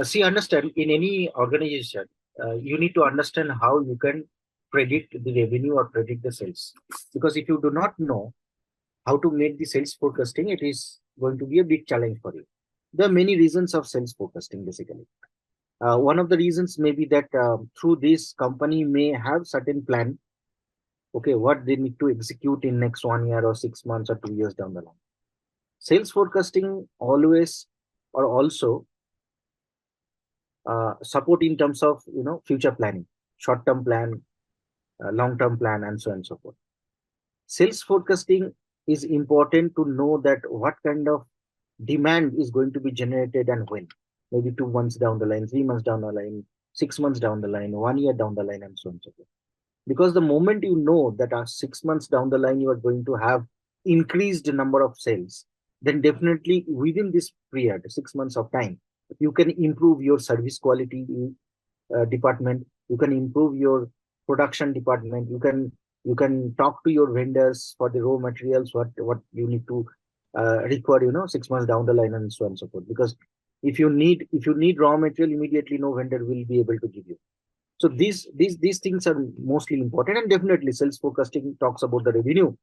See, understand in any organization, you need to understand how you can predict the revenue or predict the sales. Because if you do not know how to make the sales forecasting, it is going to be a big challenge for you. There are many reasons of sales forecasting, basically. One of the reasons may be that through this company may have certain plan, okay, what they need to execute in next 1 year or 6 months or 2 years down the line. Sales forecasting always or also support in terms of future planning, short term plan, long term plan, and so on and so forth. Sales forecasting is important to know that what kind of demand is going to be generated and when, maybe 2 months down the line, 3 months down the line, 6 months down the line, 1 year down the line, and so on and so forth. Because the moment you know that 6 months down the line you are going to have increased number of sales, then definitely within this period, 6 months of time, you can improve your service quality department, you can improve your production department, you can talk to your vendors for the raw materials, what you need to require 6 months down the line, and so on and so forth. Because if you need raw material immediately, no vendor will be able to give you. So these things are mostly important, and definitely sales forecasting talks about the revenue.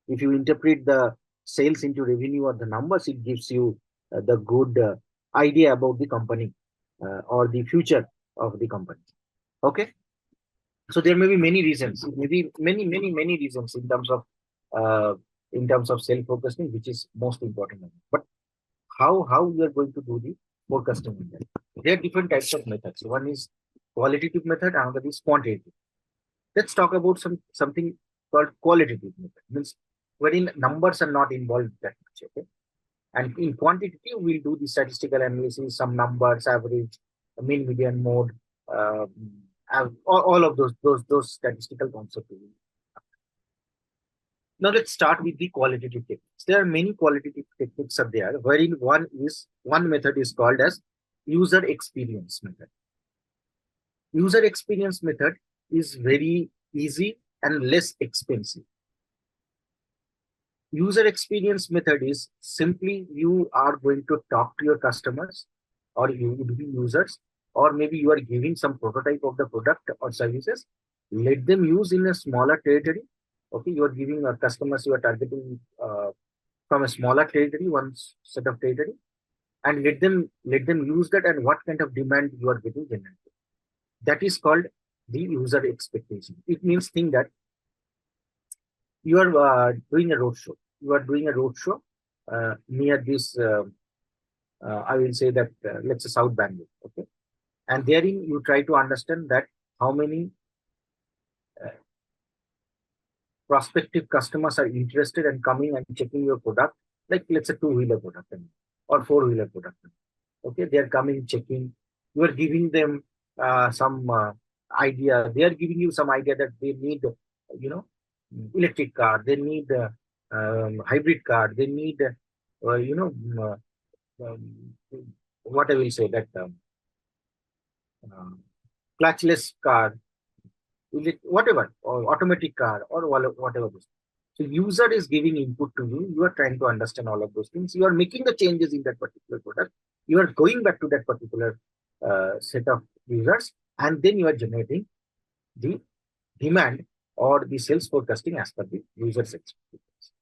If you interpret the sales into revenue or the numbers, it gives you the good idea about the company or the future of the company. Okay, so there may be many reasons, maybe many reasons uh, in terms of sales forecasting, which is most important. But how we are going to do the forecasting in that? There are different types of methods. One is qualitative method, another is quantitative. Let's talk about something called qualitative method. Means wherein numbers are not involved that much. Okay, and in quantitative, we'll do the statistical analysis, some numbers, average, mean, median, mode, um, all of those statistical concepts. Now let's start with the qualitative techniques. There are many qualitative techniques are there, wherein one method is called as user experience method. User experience method is very easy and less expensive. User experience method is simply you are going to talk to your customers, or you would be users, or maybe you are giving some prototype of the product or services. Let them use in a smaller territory. Okay, you are giving customers, you are targeting from a smaller territory, one set of territory, and let them use that, and what kind of demand you are getting generated. That is called the user expectation. It means thing that you are doing a roadshow. You are doing a roadshow near this. I will say that let's say South Bangalore. Okay, and therein you try to understand that how many uh, prospective customers are interested and coming and checking your product, like let's say two-wheeler product or four-wheeler product. Okay, they are coming checking. You are giving them some idea. They are giving you some idea that they need, you know, electric car. They need hybrid car. They need, uh, you know, um, um, what I will say that um, clutchless car, whatever, or automatic car, or whatever. So user is giving input to you. You are trying to understand all of those things. You are making the changes in that particular product. You are going back to that particular set of users, and then you are generating the demand or the sales forecasting as per the user's expectations.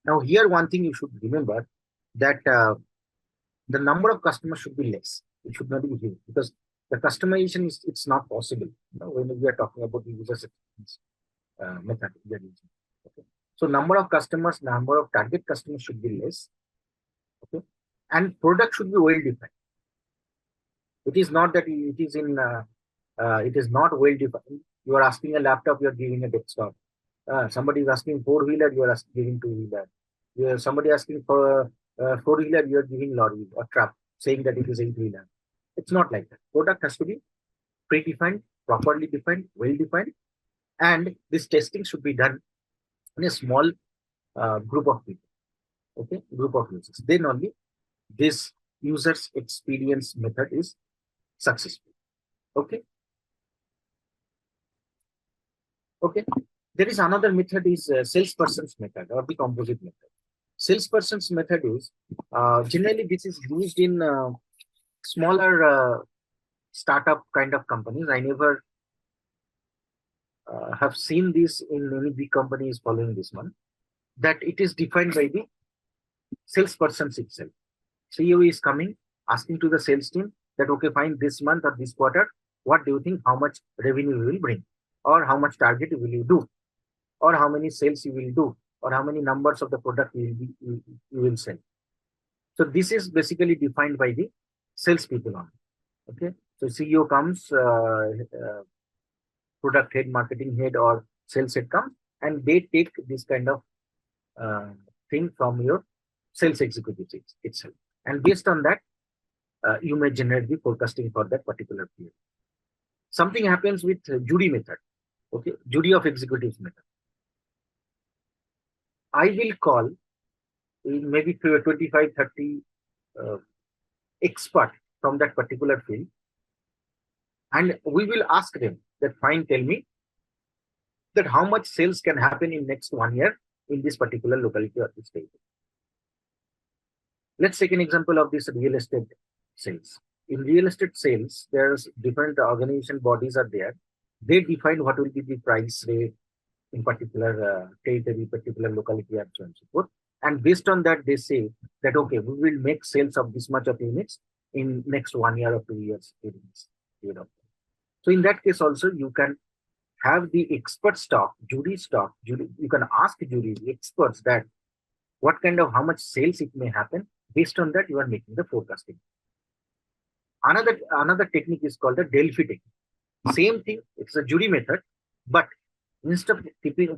Now, here one thing you should remember that the number of customers should be less. It should not be huge, because the customization is it's not possible. When we are talking about the user's experience method we are using. Okay. So number of customers, number of target customers should be less. Okay, and product should be well defined. It is not that it is not well defined. You are asking a laptop, you are giving a desktop. Somebody is asking four-wheeler, you are giving two-wheeler. Somebody asking for four-wheeler, you are giving lorry or truck, saying that it is eight-wheeler. It's not like that. Product has to be predefined, properly defined, well defined, and this testing should be done in a small group of people. Okay, group of users. Then only this user's experience method is successful. Okay. Okay. There is another method is salesperson's method or the composite method. Salesperson's method is generally this is used in smaller startup kind of companies. I never have seen this in any big companies following this one, that it is defined by the salespersons itself. CEO is coming, asking to the sales team that, okay, fine, this month or this quarter, what do you think, how much revenue you will bring, or how much target will you do, or how many sales you will do, or how many numbers of the product you will sell. So this is basically defined by the salespeople on. Okay, so CEO comes, product head, marketing head, or sales head comes, and they take this kind of uh, thing from your sales executives itself, and based on that, you may generate the forecasting for that particular period. Something happens with jury method. Okay, jury of executives method. I will call maybe 25, 30 uh, expert from that particular field, and we will ask them that, fine, tell me that how much sales can happen in next 1 year in this particular locality or this state. Let's take an example of this real estate sales. In real estate sales, there's different organization bodies are there. They define what will be the price rate in particular territory, particular locality, and so on and so forth. And based on that, they say that, okay, we will make sales of this much of units in next 1 year or 2 years. So in that case also, you can have the expert stock, jury stock. You can ask jury, experts, that what kind of, how much sales it may happen. Based on that, you are making the forecasting. Another technique is called the Delphi technique. Same thing, it's a jury method, but instead of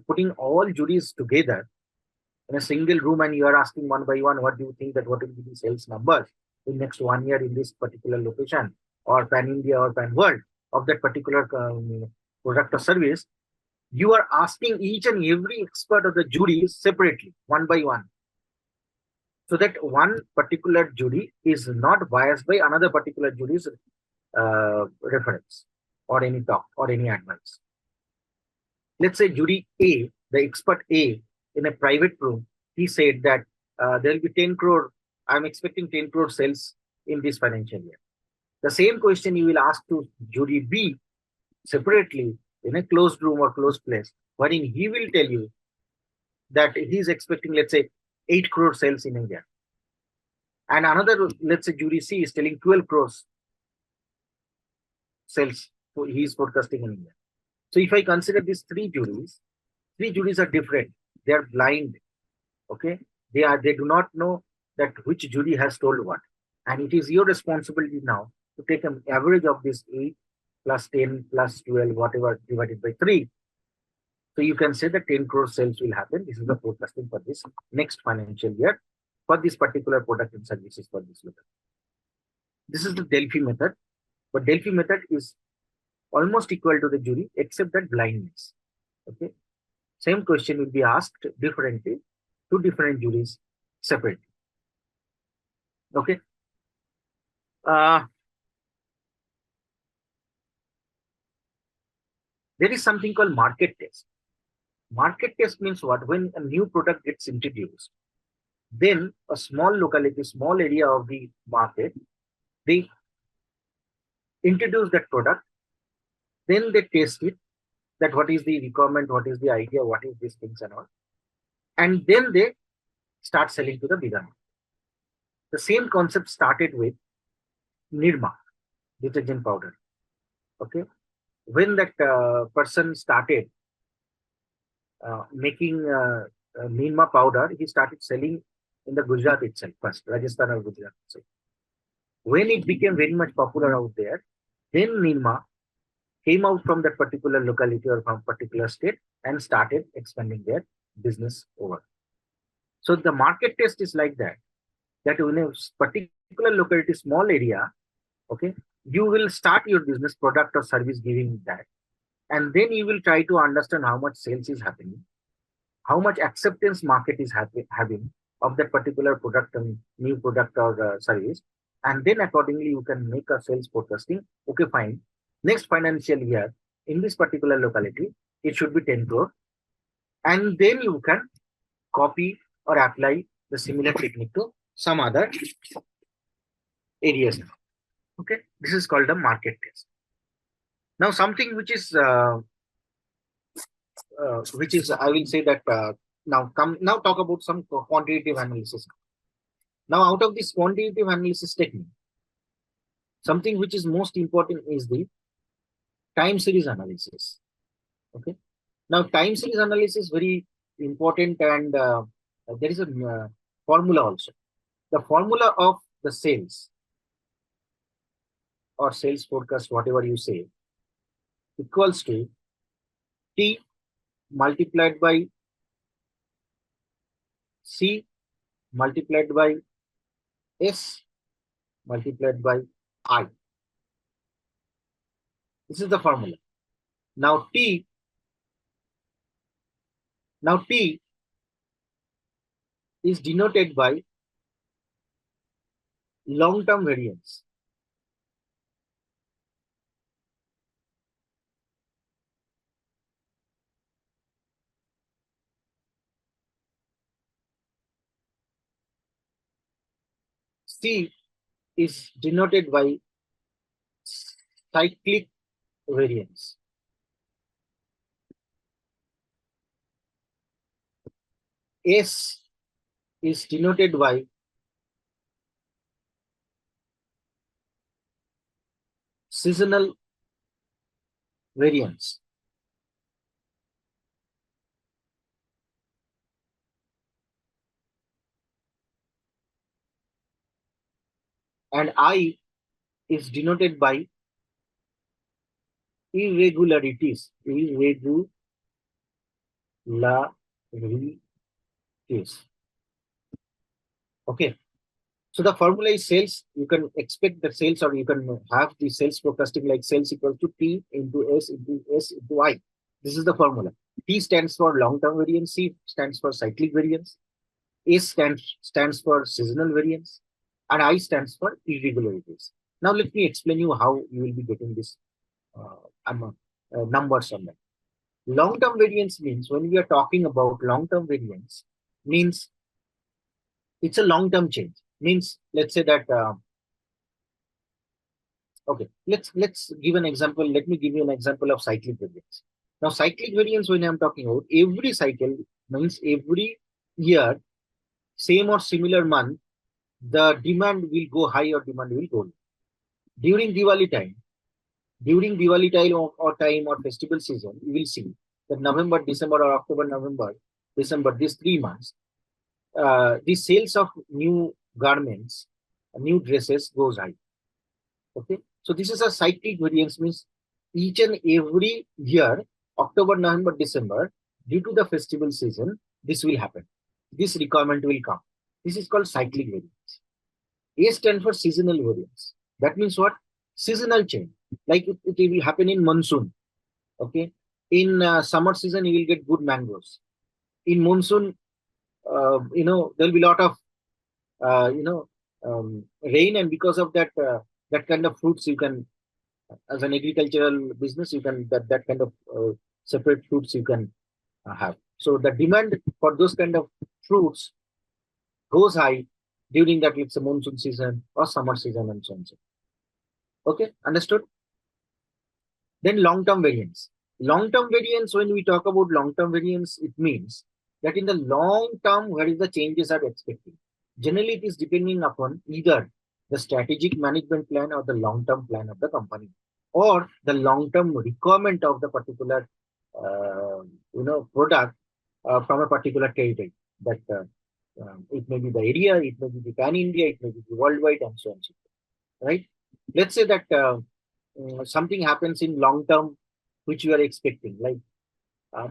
putting all juries together in a single room and you are asking one by one, what do you think that what will be the sales numbers in next 1 year in this particular location, or pan India or pan world of that particular product or service, you are asking each and every expert of the jury separately, one by one, so that one particular jury is not biased by another particular jury's reference or any talk or any advice. Let's say jury A, the expert A, in a private room, he said that there will be 10 crore, I'm expecting 10 crore sales in this financial year. The same question you will ask to jury B separately in a closed room or closed place, wherein he will tell you that he is expecting, let's say, 8 crore sales in India. And another, let's say, jury C is telling 12 crores sales he is forecasting in India. So if I consider these three juries are different. They are blind. Okay, they do not know that which jury has told what, and it is your responsibility now to take an average of this 8 plus 10 plus 12 whatever divided by 3. So you can say that 10 crore sales will happen. This is the forecasting for this next financial year for this particular product and services for this local. This is the Delphi method, but Delphi method is almost equal to the jury except that blindness. Okay, same question will be asked differently to different juries separately. Okay. There is something called market test. Market test means what? When a new product gets introduced, then a small locality, small area of the market, they introduce that product, then they test it, that what is the requirement, what is the idea, what is these things and all, and then they start selling to the bigger market. The same concept started with Nirma detergent powder. Okay, when that person started making Nirma powder, he started selling in the Gujarat itself first, Rajasthan or Gujarat itself. When it became very much popular out there, then Nirma came out from that particular locality or from particular state and started expanding their business over. So the market test is like that, that in a particular locality, small area, okay, you will start your business product or service giving that, and then you will try to understand how much sales is happening, how much acceptance market is having of that particular product and new product or service, and then accordingly you can make a sales forecasting. Okay, fine, next financial year in this particular locality it should be 10 crore, and then you can copy or apply the similar technique to some other areas. Okay, this is called a market test. Now, something which is I will say that now talk about some quantitative analysis. Now, out of this quantitative analysis technique, something which is most important is the time series analysis. Okay. Now, time series analysis is very important, and there is a formula also. The formula of the sales or sales forecast, whatever you say, equals to T multiplied by C multiplied by S multiplied by I. This is the formula. Now T is denoted by long-term variance. C is denoted by cyclic variance. S is denoted by seasonal variance. And I is denoted by irregularities. Irregularities. Okay. So the formula is sales. You can expect the sales, or you can have the sales forecasting like sales equals to T into S into I. This is the formula. T stands for long-term variance. C stands for cyclic variance. S stands for seasonal variance, and I stands for irregularities. Now let me explain you how you will be getting this numbers on that. Long-term variance means, when we are talking about long-term variance, means it's a long-term change. Means, let's say that okay, let's give an example. Let me give you an example of cyclic variance. Now, cyclic variance, when I'm talking about, every cycle means every year, same or similar month, the demand will go high or demand will go low. During Diwali time, or time or festival season, you will see that November, December, or October, November, December, these 3 months, the sales of new garments, new dresses goes high. Okay, so this is a cyclic variance, means each and every year, October, November, December, due to the festival season, this will happen. This requirement will come. This is called cyclic variance. A stands for seasonal variance. That means what? Seasonal change. Like it will happen in monsoon. Okay. In summer season, you will get good mangoes. In monsoon, there will be a lot of, rain, and because of that, that kind of fruits you can, as an agricultural business, you can that kind of separate fruits you can have. So the demand for those kind of fruits goes high during that, it's a monsoon season or summer season and so on. Okay, understood? Then long-term variance. Long-term variance, when we talk about long-term variance, it means that in the long term, where is the changes are expected. Generally, it is depending upon either the strategic management plan or the long-term plan of the company, or the long-term requirement of the particular, product from a particular territory. That it may be the area, it may be the pan India, it may be the worldwide, and so on. Right? Let's say that something happens in long term, which you are expecting, like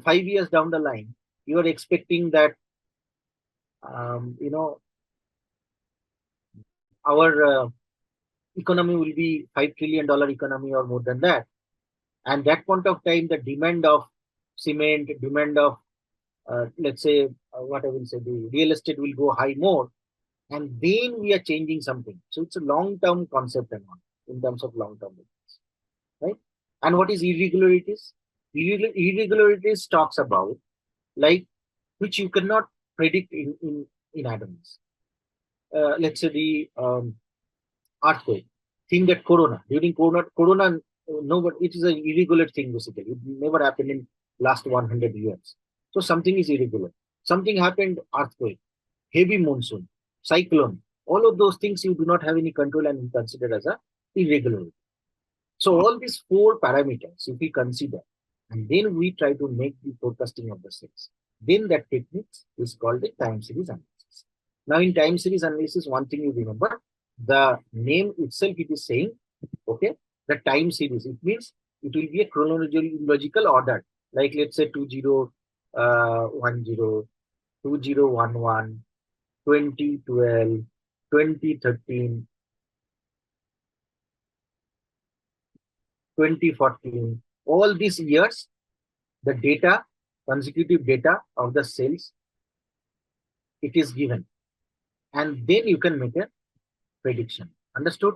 5 years down the line, you are expecting that our economy will be $5 trillion economy or more than that. And that point of time, the demand of cement, demand of let's say what I will say, the real estate will go high more, and then we are changing something. So it's a long term concept and all, in terms of long term, right? And what is irregularities? Irregularities talks about, like, which you cannot predict in advance. Let's say the earthquake. think that corona, no, but it is an irregular thing basically. It never happened in last 100 years. So something is irregular. Something happened, earthquake, heavy monsoon, cyclone. All of those things you do not have any control and you consider as a irregular. So all these four parameters, if we consider, and then we try to make the forecasting of the sales, then that technique is called the time series analysis. Now in time series analysis, one thing you remember, the name itself, it is saying, okay, the time series, it means it will be a chronological order, like let's say 2010, 2011, 2012, 2013, 2014, all these years, the data, consecutive data of the cells, it is given. And then you can make a prediction. Understood?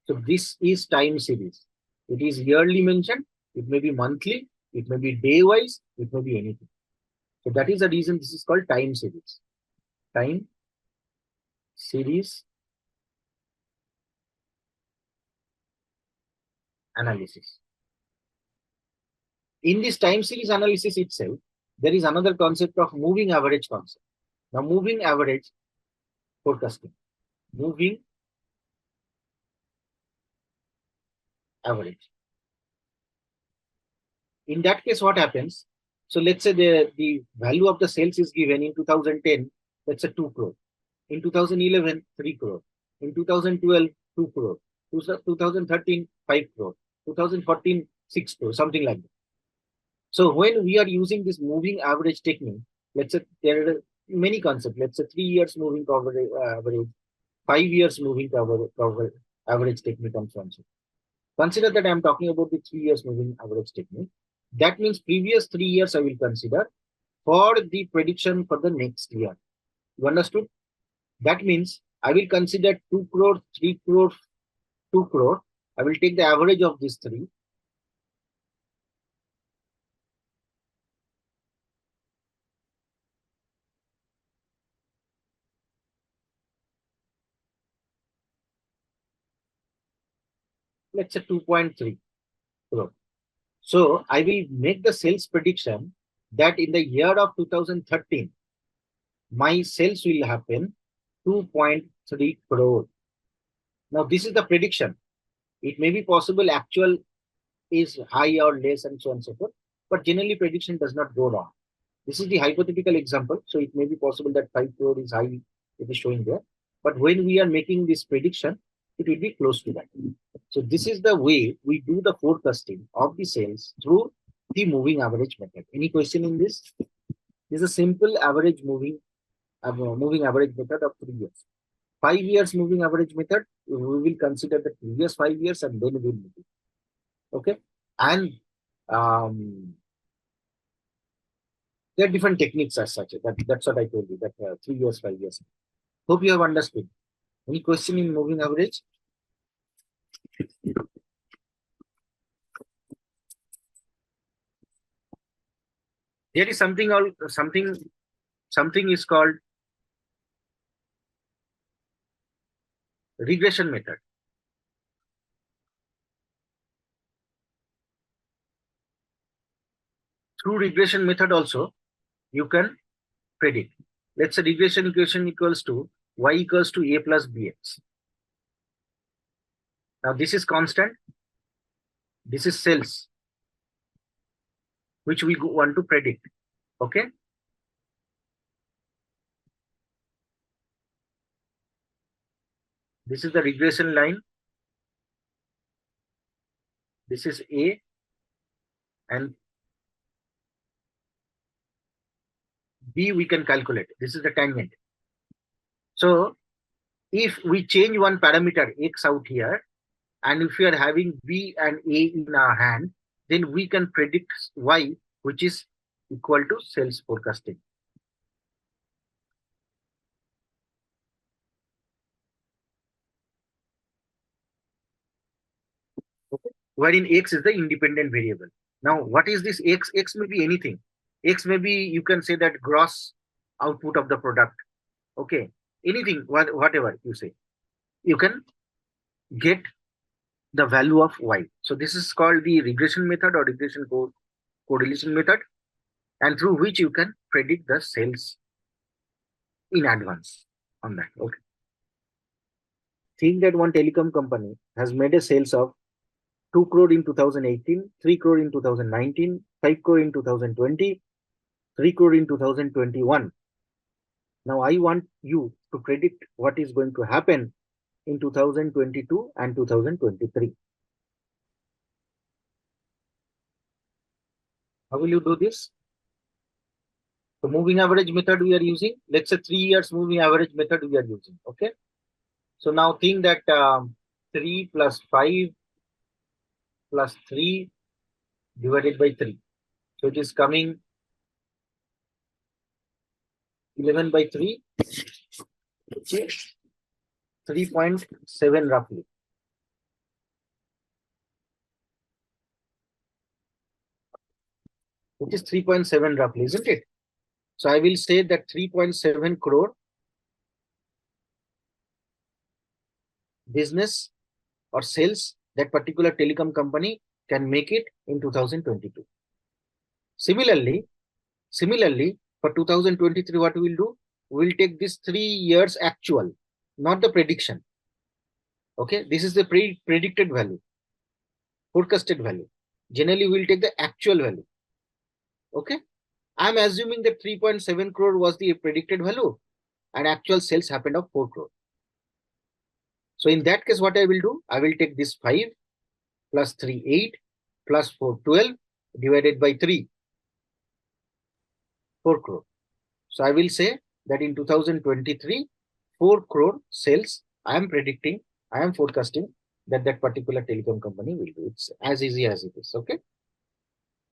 So this is time series. It is yearly mentioned. It may be monthly. It may be day wise. It may be anything. So that is the reason this is called time series. Time series analysis. In this time series analysis itself, there is another concept of moving average concept. Now, moving average forecasting. Moving average. In that case, what happens? So let's say the value of the sales is given in 2010, let's say 2 crore. In 2011, 3 crore. In 2012, 2 crore. 2013, 5 crore. 2014, 6 crore, something like that. So when we are using this moving average technique, let's say there are many concepts. Let's say 3 years moving average, 5 years moving average technique, and so on. Consider that I'm talking about the 3 years moving average technique. That means previous 3 years I will consider for the prediction for the next year. You understood? That means I will consider 2 crore, 3 crore, 2 crore. I will take the average of these three. Let's say 2.3 crore. So I will make the sales prediction that in the year of 2013, my sales will happen 2.3 crore. Now this is the prediction. It may be possible actual is high or less and so on and so forth, but generally prediction does not go wrong. This is the hypothetical example. So it may be possible that 5 crore is high, it is showing there. But when we are making this prediction, it will be close to that. So this is the way we do the forecasting of the sales through the moving average method. Any question in this? This is a simple average moving average method of 3 years. 5 years moving average method, we will consider the previous 5 years and then we will move it. Okay. And there are different techniques as such. That's what I told you, that 3 years, 5 years. Hope you have understood. Any question in moving average? There is something is called regression method. Through regression method also, you can predict. Let's say regression equation equals to y equals to a plus bx. Now this is constant. This is sales, which we want to predict. Okay. This is the regression line. This is A, and B we can calculate. This is the tangent. So if we change one parameter X out here, and if we are having B and A in our hand, then we can predict Y, which is equal to sales forecasting. Okay. Wherein X is the independent variable. Now, what is this X? X may be anything. X may be, you can say that gross output of the product. Okay. Anything, whatever you say. You can get the value of y. So this is called the regression method or regression correlation method, and through which you can predict the sales in advance on that. Okay. Think that one telecom company has made a sales of 2 crore in 2018, 3 crore in 2019, 5 crore in 2020, 3 crore in 2021. Now I want you to predict what is going to happen in 2022 and 2023. How will you do this? The moving average method we are using. Let's say 3 years moving average method we are using. Okay. So now think that 3 plus 5 plus 3 divided by 3. So it is coming 11 by 3, which is 3.7 roughly. Which is 3.7 roughly, isn't it? So I will say that 3.7 crore business or sales that particular telecom company can make it in 2022. Similarly, for 2023, what we will do? We will take this 3 years actual, not the prediction. Okay, this is the predicted value, forecasted value. Generally, we will take the actual value. Okay, I'm assuming that 3.7 crore was the predicted value and actual sales happened of 4 crore. So in that case, what I will do? I will take this 5 plus 3, 8 plus 4, 12 divided by 3, 4 crore. So I will say that in 2023, 4 crore sales, I am predicting, I am forecasting that that particular telecom company will do. It's as easy as it is. Okay.